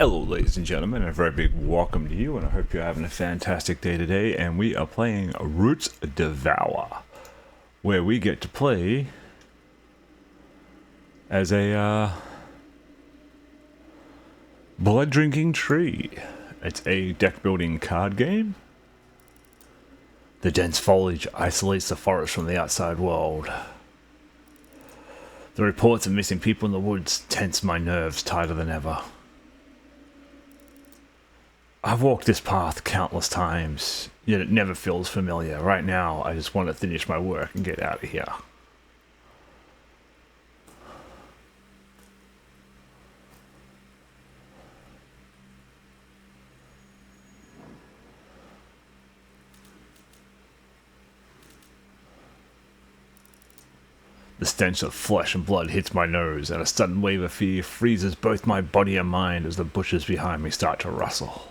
Hello ladies and gentlemen, a very big welcome to you, and I hope you're having a fantastic day today. And we are playing Roots Devour, where we get to play as a blood drinking tree. It's a deck building card game. The dense foliage isolates the forest from the outside world. The reports of missing people in the woods tense my nerves tighter than ever. I've walked this path countless times, yet it never feels familiar. Right now, I just want to finish my work and get out of here. The stench of flesh and blood hits my nose, and a sudden wave of fear freezes both my body and mind as the bushes behind me start to rustle.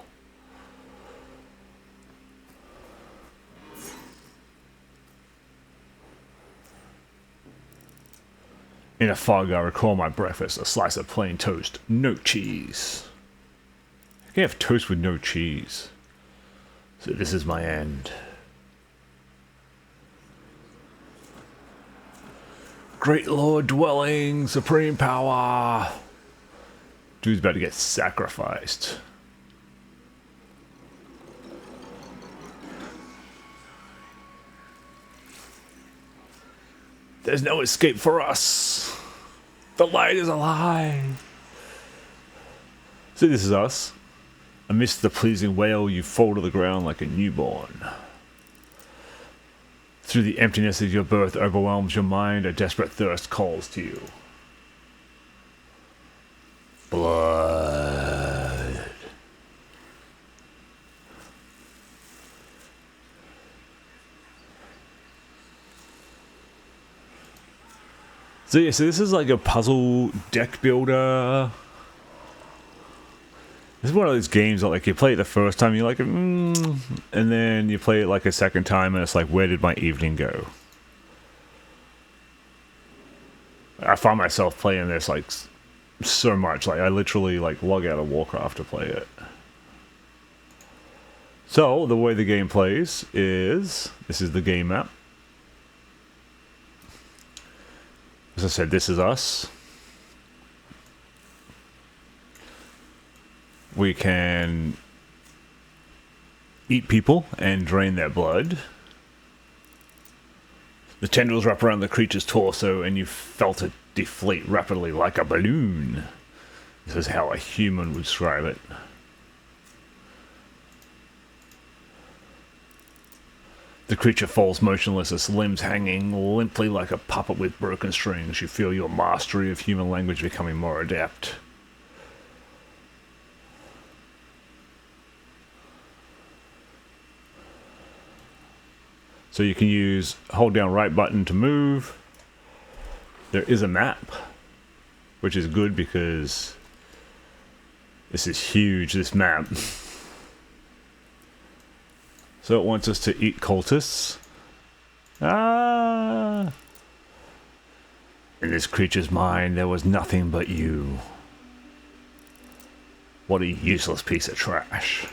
In a fog, I recall my breakfast, a slice of plain toast, no cheese. I can't have toast with no cheese. So this is my end. Great Lord dwelling, supreme power. Dude's about to get sacrificed. There's no escape for us. The light is alive. See, this is us. Amidst the pleasing wail, you fall to the ground like a newborn. Through the emptiness of your birth overwhelms your mind, a desperate thirst calls to you. Blood. So yeah, so this is like a puzzle deck builder. This is one of those games that, like, you play it the first time, you're like, and then you play it like a second time, and it's like, where did my evening go? I find myself playing this like so much, like I literally like log out of Warcraft to play it. So the way the game plays is, this is the game map. As I said, this is us. We can eat people and drain their blood. The tendrils wrap around the creature's torso and you felt it deflate rapidly like a balloon. This is how a human would describe it. The creature falls motionless, its limbs hanging limply like a puppet with broken strings. You feel your mastery of human language becoming more adept. So you can hold down right button to move. There is a map, which is good because this is huge, this map. So it wants us to eat cultists. Ah! In this creature's mind, there was nothing but you. What a useless piece of trash.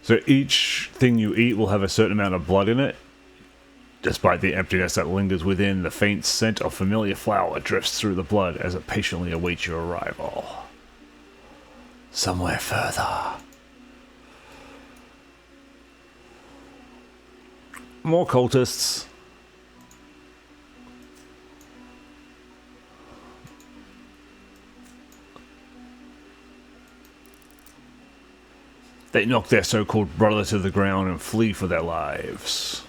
So each thing you eat will have a certain amount of blood in it. Despite the emptiness that lingers within, the faint scent of familiar flower drifts through the blood as it patiently awaits your arrival. Somewhere further. More cultists. They knock their so-called brother to the ground and flee for their lives.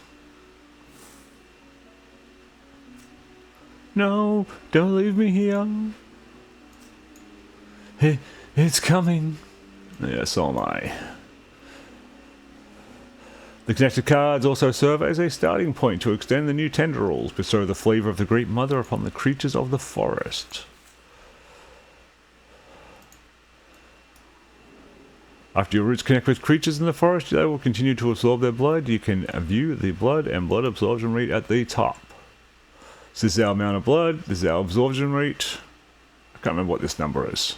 No, don't leave me here. It's coming. Yeah, so am I. The connected cards also serve as a starting point to extend the new tendrils, bestow the flavor of the Great Mother upon the creatures of the forest. After your roots connect with creatures in the forest, they will continue to absorb their blood. You can view the blood and blood absorption rate at the top. So this is our amount of blood, this is our absorption rate. Can't remember what this number is.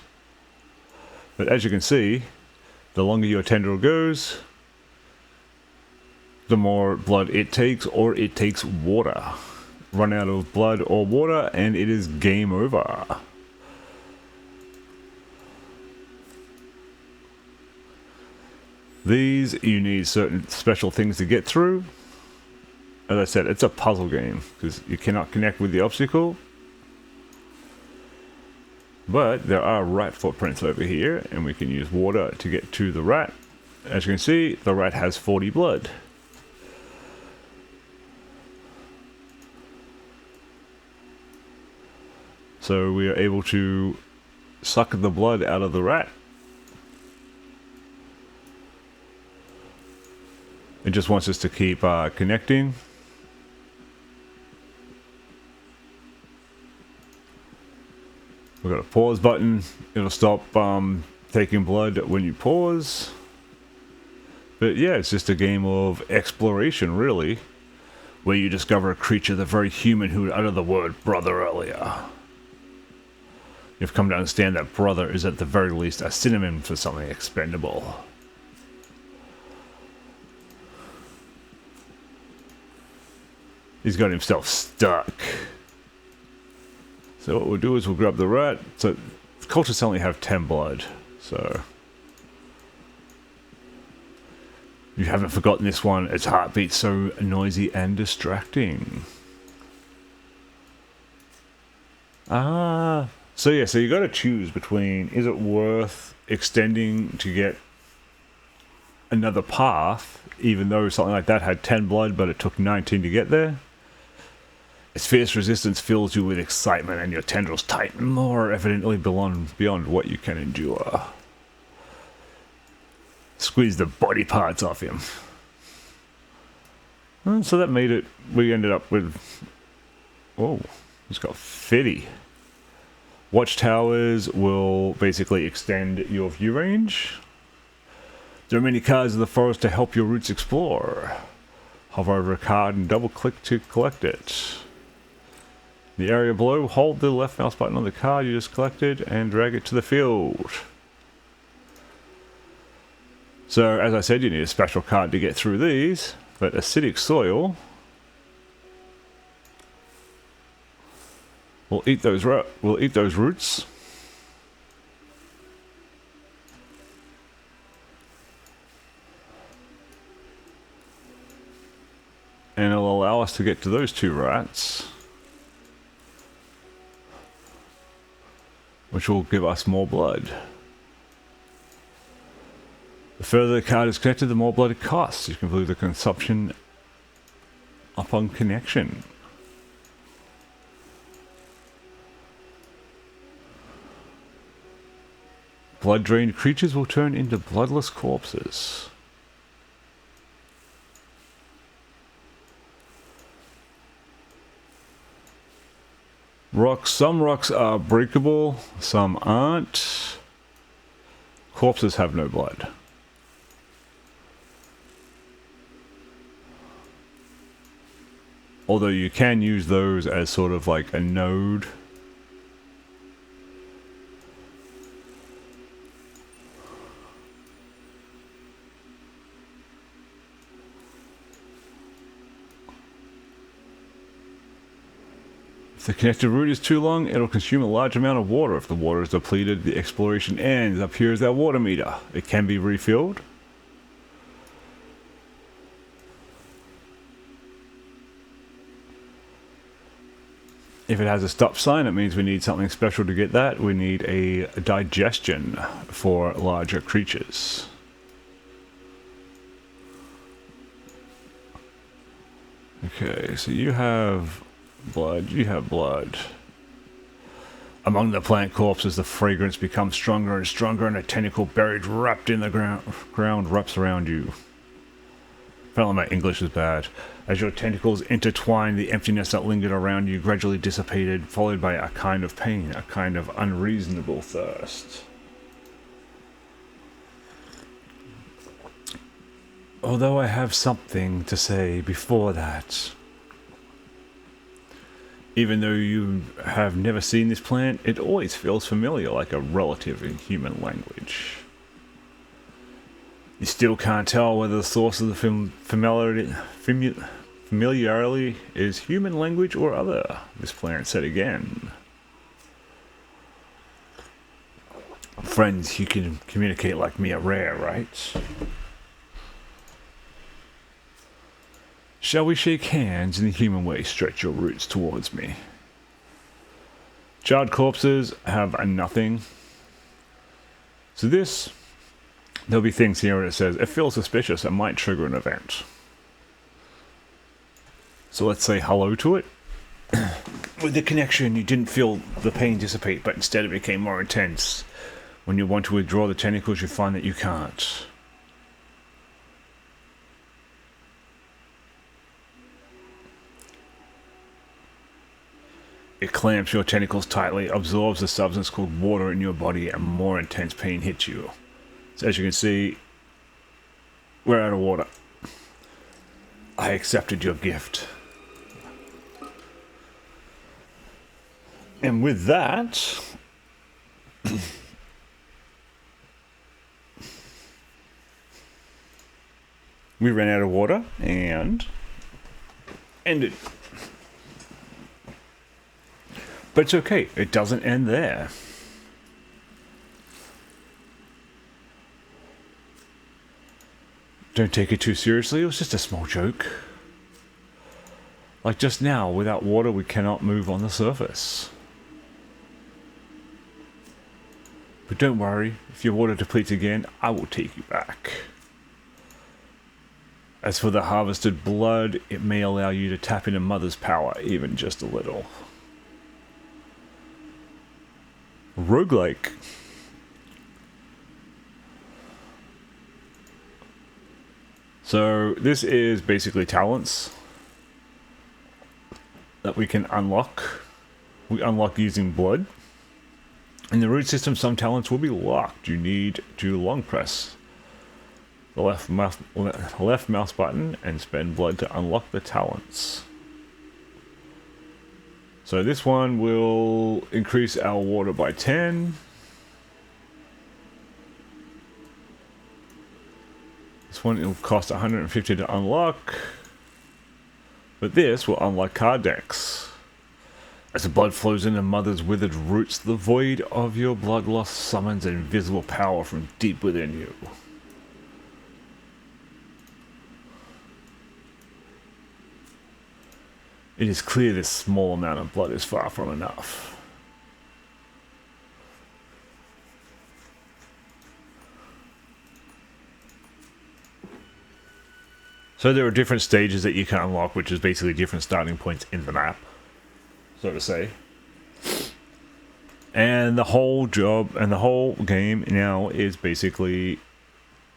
But as you can see, the longer your tendril goes, the more blood it takes, or it takes water. Run out of blood or water and it is game over. These, you need certain special things to get through. As I said, it's a puzzle game, because you cannot connect with the obstacle. But there are rat footprints over here, and we can use water to get to the rat. As you can see, the rat has 40 blood. So we are able to suck the blood out of the rat. It just wants us to keep connecting. We've got a pause button. It'll stop taking blood when you pause. But yeah, it's just a game of exploration, really, where you discover a creature, the very human who uttered the word brother earlier. You've come to understand that brother is at the very least a synonym for something expendable. He's got himself stuck. So what we'll do is we'll grab the rat. So cultists only have 10 blood, so you haven't forgotten this one. Its heartbeat's so noisy and distracting. So yeah, so you got to choose between, is it worth extending to get another path, even though something like that had 10 blood, but it took 19 to get there? Its fierce resistance fills you with excitement, and your tendrils tighten more evidently beyond what you can endure. Squeeze the body parts off him. And so that made it, we ended up with, oh, it's got 50. Watchtowers will basically extend your view range. There are many cards in the forest to help your routes explore. Hover over a card and double click to collect it. In the area below, hold the left mouse button on the card you just collected and drag it to the field. So as I said, you need a special card to get through these, but acidic soil will eat those roots. And it'll allow us to get to those 2 rats, which will give us more blood. The further the card is connected, the more blood it costs. You can believe the consumption upon connection. Blood-drained creatures will turn into bloodless corpses. Rocks. Some rocks are breakable, some aren't. Corpses have no blood. Although you can use those as sort of like a node. If the connected route is too long, it'll consume a large amount of water. If the water is depleted, the exploration ends. Up here is our water meter. It can be refilled. If it has a stop sign, it means we need something special to get that. We need a digestion for larger creatures. Okay, so you have blood, you have blood. Among the plant corpses, the fragrance becomes stronger and stronger, and a tentacle buried, wrapped in the ground wraps around you. Apparently my English is bad. As your tentacles intertwine, the emptiness that lingered around you gradually dissipated, followed by a kind of pain, a kind of unreasonable thirst. Although I have something to say before that. Even though you have never seen this plant, it always feels familiar, like a relative in human language. You still can't tell whether the source of the familiarity is human language or other, this plant said again. Friends who can communicate like me are rare, right? Shall we shake hands in the human way? Stretch your roots towards me. Charred corpses have a nothing. So this, there'll be things here where it says, it feels suspicious, it might trigger an event. So let's say hello to it. With the connection, you didn't feel the pain dissipate, but instead it became more intense. When you want to withdraw the tentacles, you find that you can't. It clamps your tentacles tightly, absorbs a substance called water in your body, and more intense pain hits you. So as you can see, we're out of water. I accepted your gift. And with that, we ran out of water and ended. But it's okay, it doesn't end there. Don't take it too seriously, it was just a small joke. Like just now, without water we cannot move on the surface. But don't worry, if your water depletes again, I will take you back. As for the harvested blood, it may allow you to tap into Mother's power, even just a little. Roguelike. So this is basically talents that we can unlock. We unlock using blood. In the root system, some talents will be locked. You need to long press the left mouse button and spend blood to unlock the talents. So this one will increase our water by 10. This one will cost 150 to unlock. But this will unlock card decks. As the blood flows into Mother's withered roots, the void of your bloodlust summons invisible power from deep within you. It is clear this small amount of blood is far from enough. So there are different stages that you can unlock, which is basically different starting points in the map, so to say. And the whole job and the whole game now is basically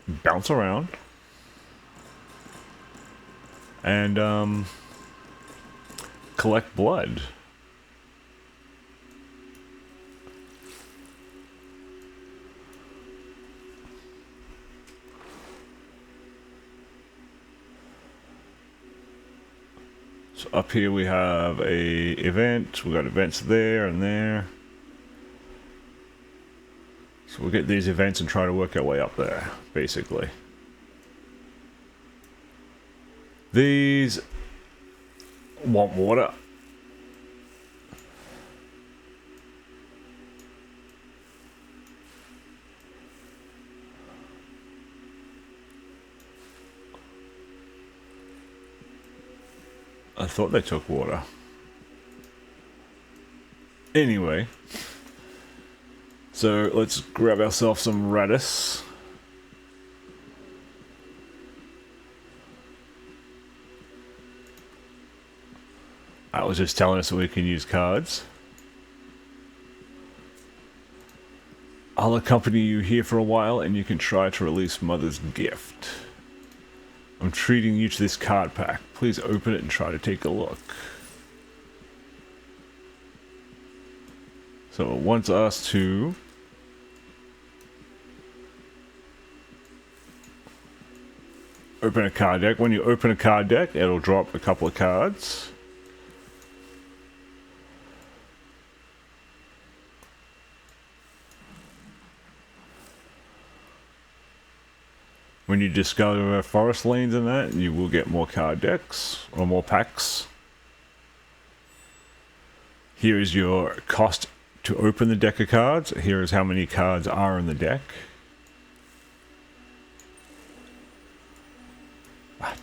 bounce around and collect blood. So up here we have a event. We got events there and there. So we'll get these events and try to work our way up there, basically. These want water. I thought they took water. Anyway. So let's grab ourselves some radish. I was just telling us that we can use cards. I'll accompany you here for a while and you can try to release Mother's gift. I'm treating you to this card pack. Please open it and try to take a look. So it wants us to open a card deck. When you open a card deck, it'll drop a couple of cards. When you discover forest lanes and that, you will get more card decks, or more packs. Here is your cost to open the deck of cards. Here is how many cards are in the deck.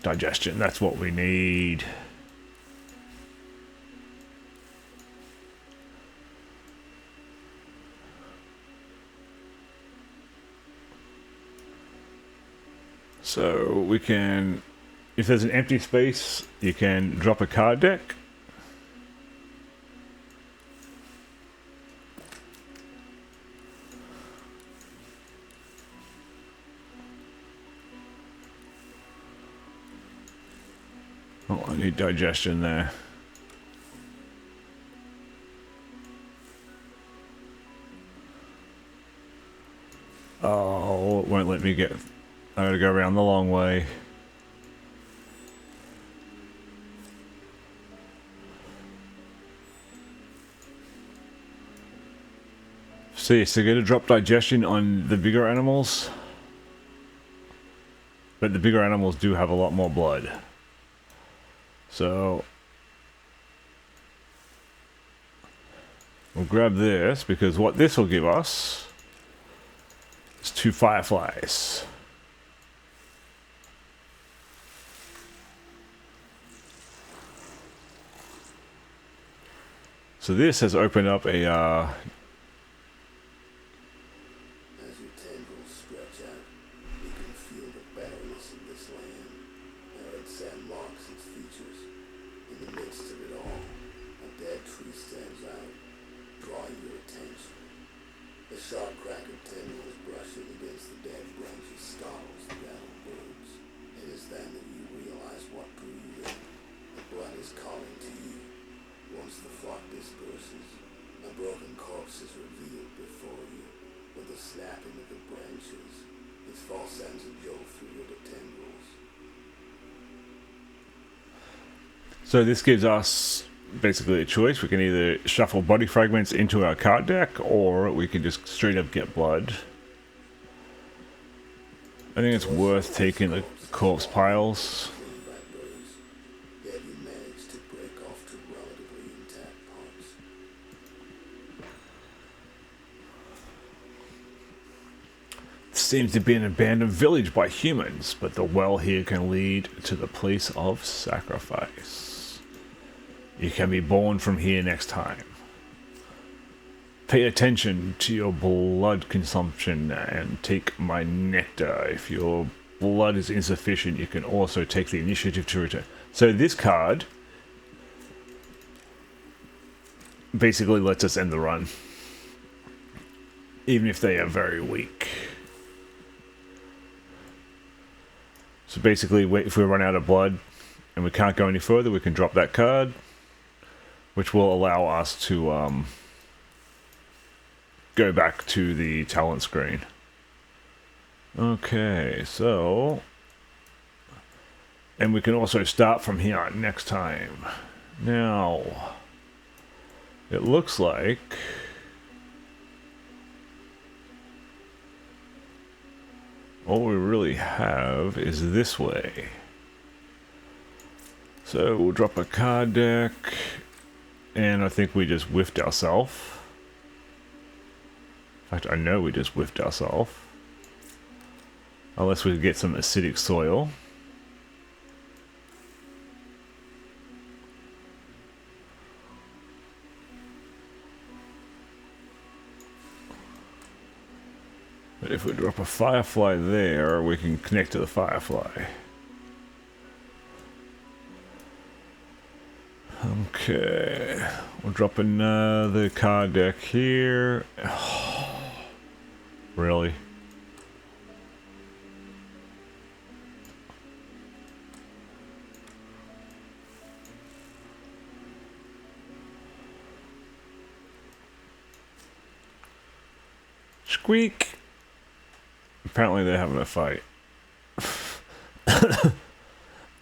Digestion, that's what we need. So we can, if there's an empty space, you can drop a card deck. Oh, I need digestion there. Oh, it won't let me get... I gotta go around the long way. See, so you're gonna drop digestion on the bigger animals. But the bigger animals do have a lot more blood. So we'll grab this, because what this will give us is 2 fireflies. So this has opened up a As your tendrils stretch out, you can feel the barrenness of this land. Arid sand marks its features. In the midst of it all, a dead tree stands out, drawing your attention. The sharp crack of tendrils brushing against the dead branches startles the rattled birds. It is then that you realize what drew you in. The blood is calling to you. Once the flock disperses, a broken corpse is revealed before you. With the snapping of the branches, its fall sends a jolt through your tendrils. So this gives us basically a choice. We can either shuffle body fragments into our card deck, or we can just straight up get blood. I think it's worth taking the corpse piles. Yet you manage to break off two relatively intact parts. Seems to be an abandoned village by humans, but the well here can lead to the place of sacrifice. You can be born from here next time. Pay attention to your blood consumption and take my nectar. If your blood is insufficient, you can also take the initiative to return. So this card basically lets us end the run, even if they are very weak. So basically, if we run out of blood and we can't go any further, we can drop that card, which will allow us to go back to the talent screen. Okay, so... and we can also start from here next time. Now, it looks like... all we really have is this way. So we'll drop a card deck, and I think we just whiffed ourselves. In fact, I know we just whiffed ourselves. Unless we get some acidic soil. But if we drop a firefly there, we can connect to the firefly. Okay, we'll drop another card deck here. Oh, really? Squeak! Apparently they're having a fight.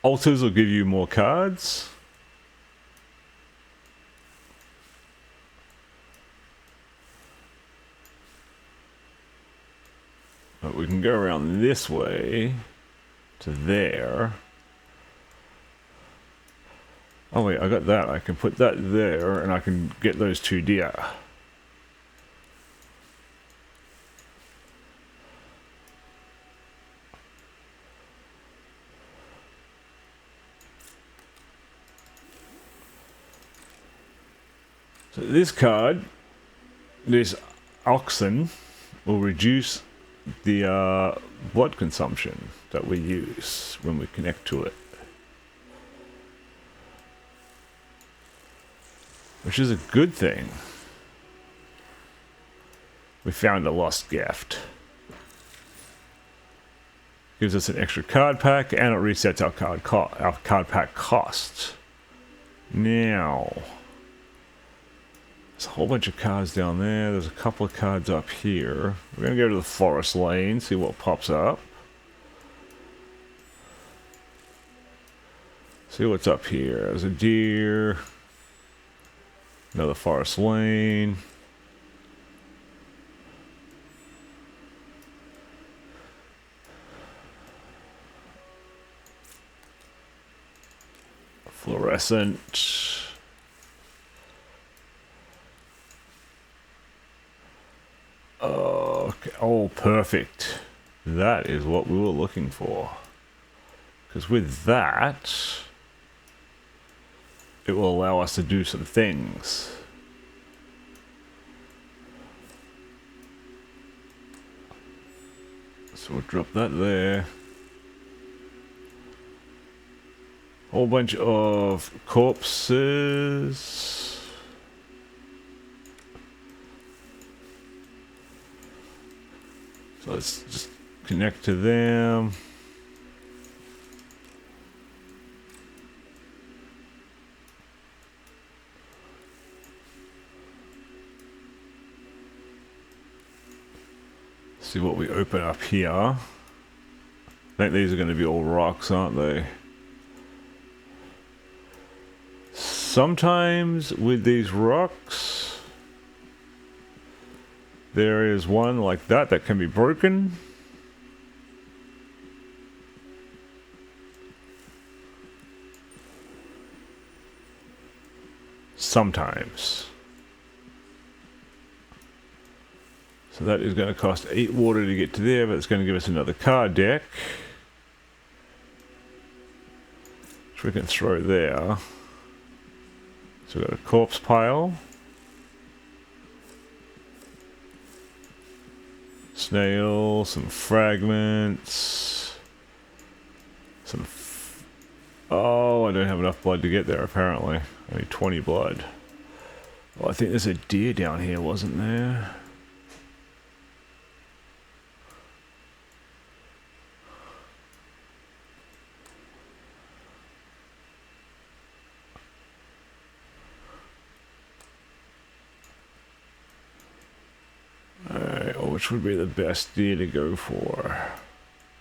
Altars will give you more cards. But we can go around this way. to there. Oh wait, I got that. I can put that there, and I can get those 2 deer. So this card, this oxen, will reduce the blood consumption that we use when we connect to it. Which is a good thing. We found a lost gift. Gives us an extra card pack, and it resets our card pack cost. Now, there's a whole bunch of cards down there. There's a couple of cards up here. We're gonna go to the forest lane, see what pops up. See what's up here. There's a deer. Another forest lane. Fluorescent. Okay. Oh, perfect. That is what we were looking for. Because with that, it will allow us to do some things. So we'll drop that there. Whole bunch of corpses. So let's just connect to them. See what we open up here. I think these are going to be all rocks, aren't they? Sometimes with these rocks, there is one like that that can be broken. Sometimes. So that is going to cost 8 water to get to there, but it's going to give us another card deck, which we can throw there. So we've got a corpse pile, snail, some fragments, some... oh, I don't have enough blood to get there apparently. I need 20 blood. Well, I think there's a deer down here, wasn't there? Which would be the best deer to go for,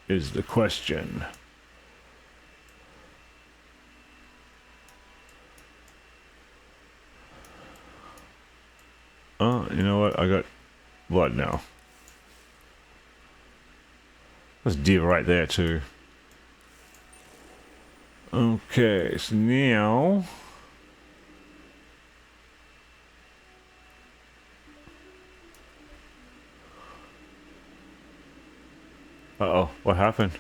is the question. Oh, you know what? I got blood now. There's deer right there too. Okay, so now... uh-oh, what happened?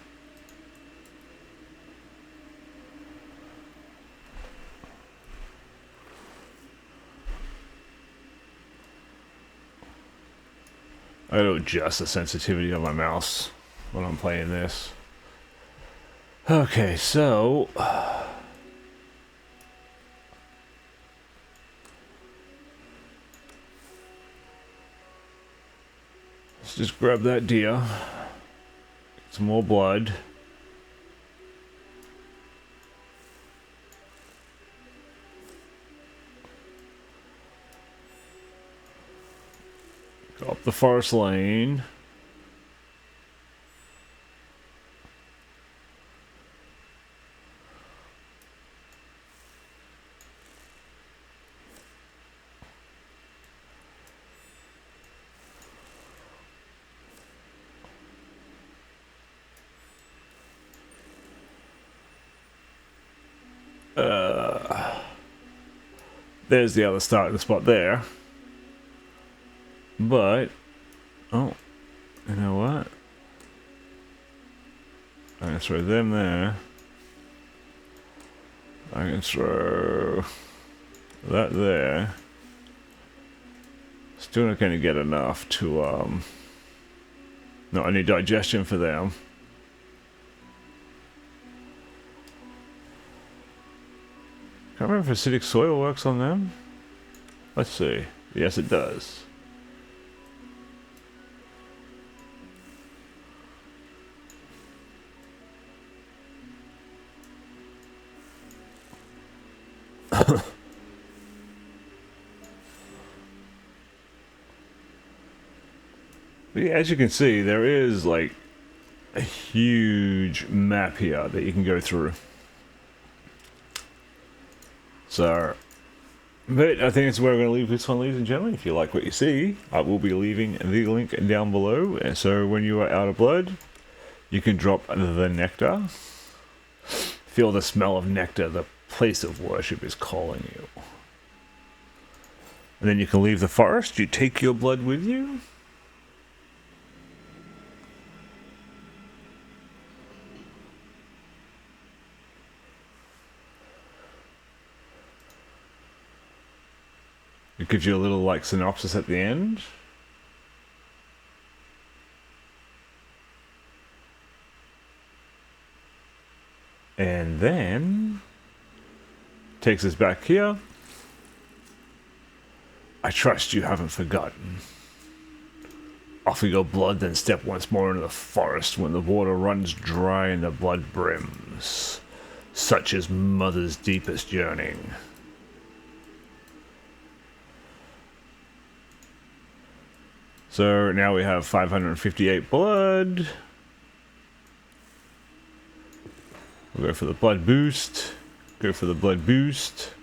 I gotta adjust the sensitivity of my mouse when I'm playing this. Okay, so... let's just grab that deer. Some more blood. Go up the forest lane. There's the other starting spot there. But, oh, you know what? I can throw them there. I can throw that there. Still not going to get enough to, not any digestion for them. Can't remember if acidic soil works on them. Let's see. Yes, it does. Yeah, as you can see, there is like a huge map here that you can go through. So, but I think it's where we're going to leave this one, ladies and gentlemen. If you like what you see, I will be leaving the link down below. And so when you are out of blood, you can drop the nectar. Feel the smell of nectar. The place of worship is calling you. And then you can leave the forest. You take your blood with you. It gives you a little like synopsis at the end. And then takes us back here. I trust you haven't forgotten. Offer your blood, then step once more into the forest when the water runs dry and the blood brims. Such is mother's deepest yearning. So now we have 558 blood. We'll go for the blood boost. Go for the blood boost.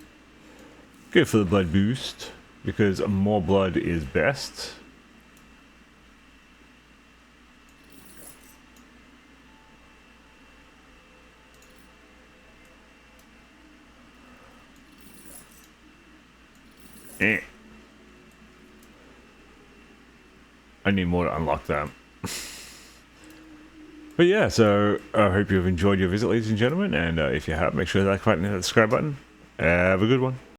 Go for the blood boost. Because more blood is best. I need more to unlock that. But yeah, so I hope you've enjoyed your visit, ladies and gentlemen. And if you have, make sure to like button and hit the subscribe button. Have a good one.